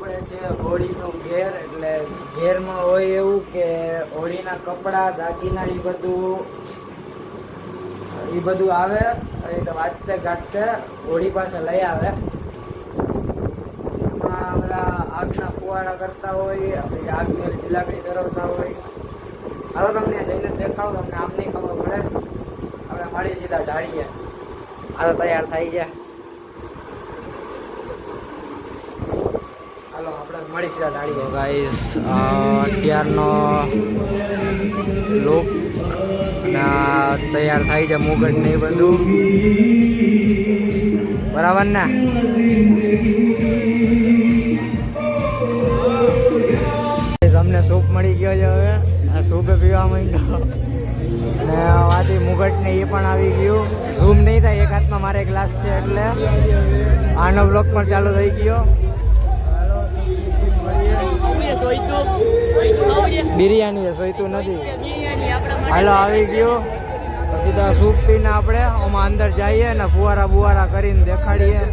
આપણે છે હોળીનું ઘેર, એટલે ઘેરમાં હોય એવું કે હોળીના કપડા દાગીના એ બધું આવે એટલે વાંચતે ગાંઠતે હોળી પાસે લઈ આવે. બધા આગના ફુવારા કરતા હોય, પછી આગની જિલાકડી ધરાવતા હોય. હાલો તમને જઈને દેખાડો, તમને આમ નહીં ખબર પડે. આપણે મળી સીધા ઢાળીએ. આ તો તૈયાર થઈ ગયા. હાલો આપણે મળી સીધા ઢાળીએ. ગાઈસ અત્યારનો લુક તૈયાર થાય છે, મુગટ ને બધું બરાબર ને. અમને સૂપ મળી ગયો છે. હવે આ સૂપે પીવા માંડ્યો અને આથી મુગટ ને એ પણ આવી ગયું. ઝૂમ નહીં થાય, એક હાથમાં મારે ગ્લાસ છે એટલે આનો બ્લોગ પણ ચાલુ થઈ ગયો. બિરયાની છે, સોયતું નથી. હાલો આવી ગયું. સીધા સૂપ પીને આપણે આમાં અંદર જઈએ ને ફુવારા બુવારા કરીને દેખાડીએ.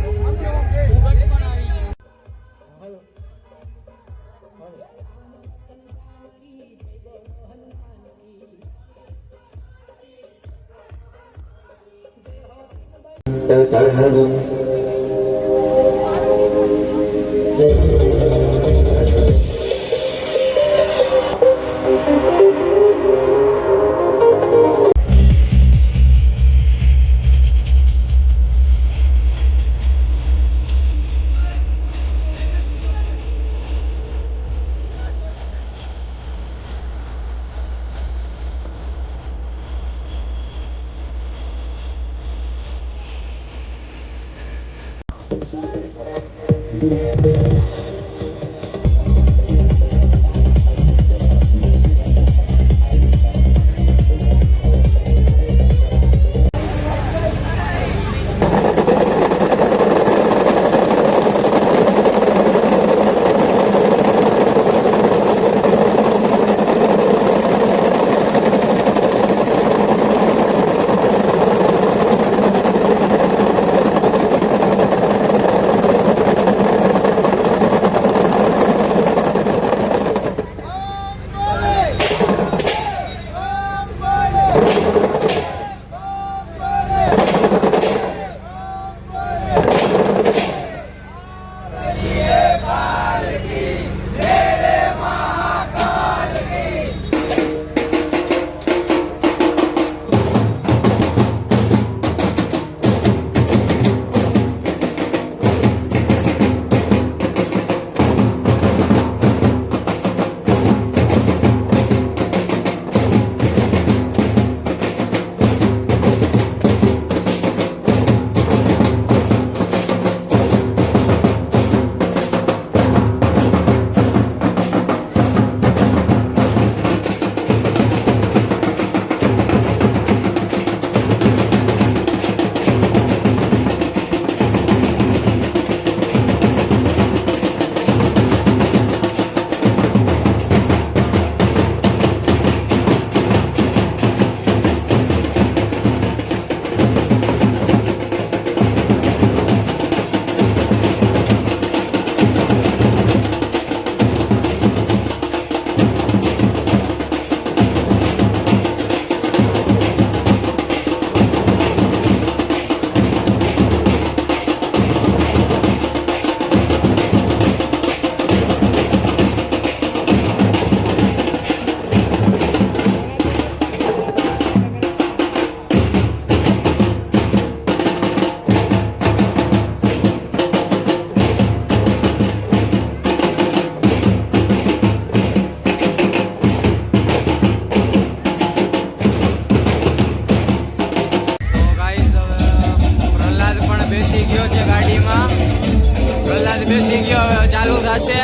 થશે.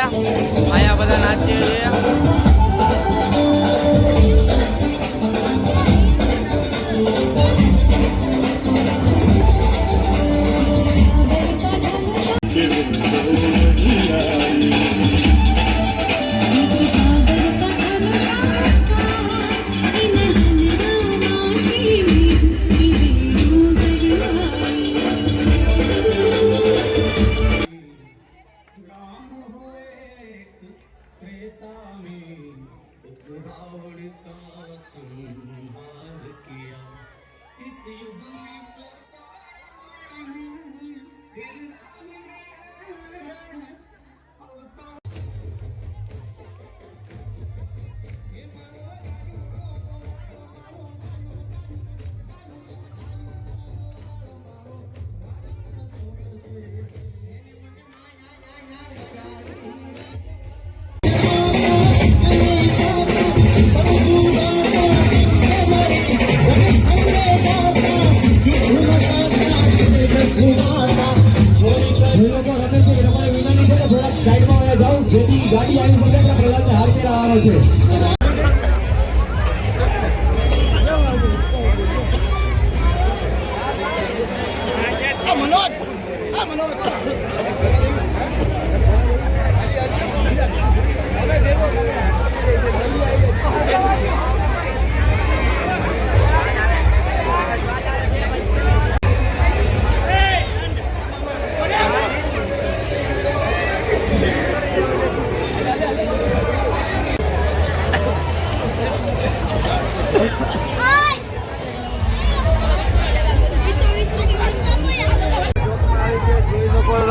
અહીંયા બધા નાચીએ છીએ.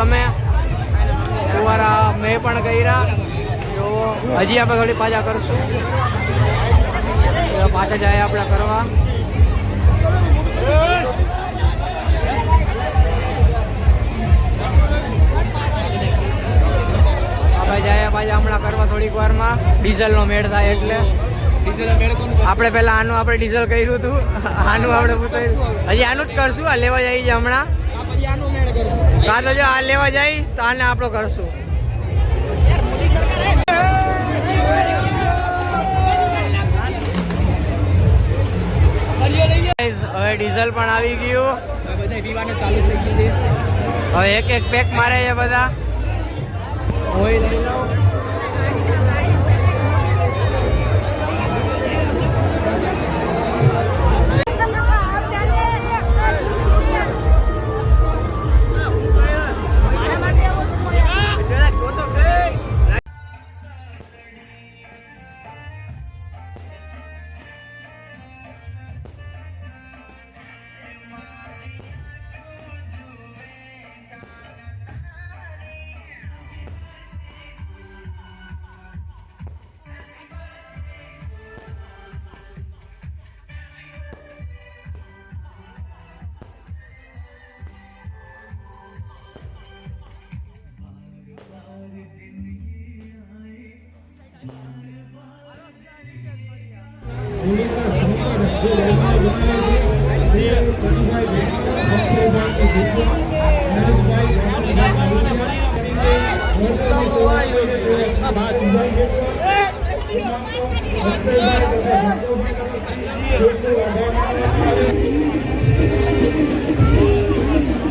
તમે ફુવારા મેં પણ કર્યા તો હજી આપણે થોડી પાછા કરશું પાછા જાય આપણે કરવા આપણે જાય પાછા હમણાં કરવા થોડીક વારમાં ડીઝલનો મેળ થાય એટલે આપણે પહેલા આપણે ડીઝલ કર્યું હતું આનું આપણે હજી આનું જ કરશું આ લેવા જઈએ છીએ હમણાં કાં તો જો આ લેવા જાય તો આને આપણો કરશું હવે ડીઝલ પણ આવી ગયું હવે એક એક પેક મારે છે બધા ઓઇલ લઈ લો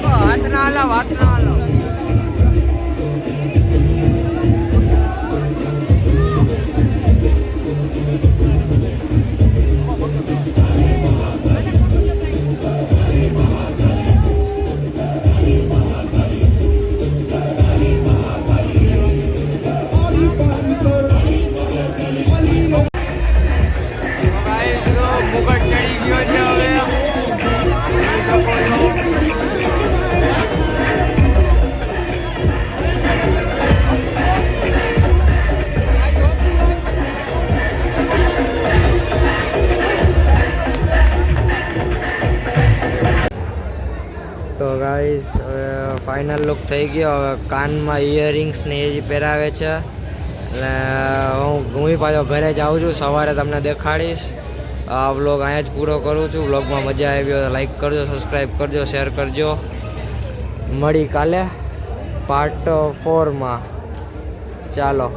હાથ ના હલાવ હાથ ના હલાવ તો ગાઈસ ફાઇનલ લુક થઈ ગયો હવે કાનમાં ઇયરિંગ્સ ને એ પહેરાવે છે એટલે હું પાછો ઘરે જાઉં છું સવારે તમને દેખાડીશ આ વ્લોગ અહીંયા જ પૂરો કરું છું વ્લોગમાં મજા આવી હોય તો લાઈક કરજો સબસ્ક્રાઈબ કરજો શેર કરજો મળી કાલે પાર્ટ 4માં ચાલો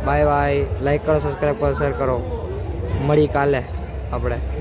બાય બાય લાઈક કરો સબસ્ક્રાઈબ કરો શેર કરો મળી કાલે આપણે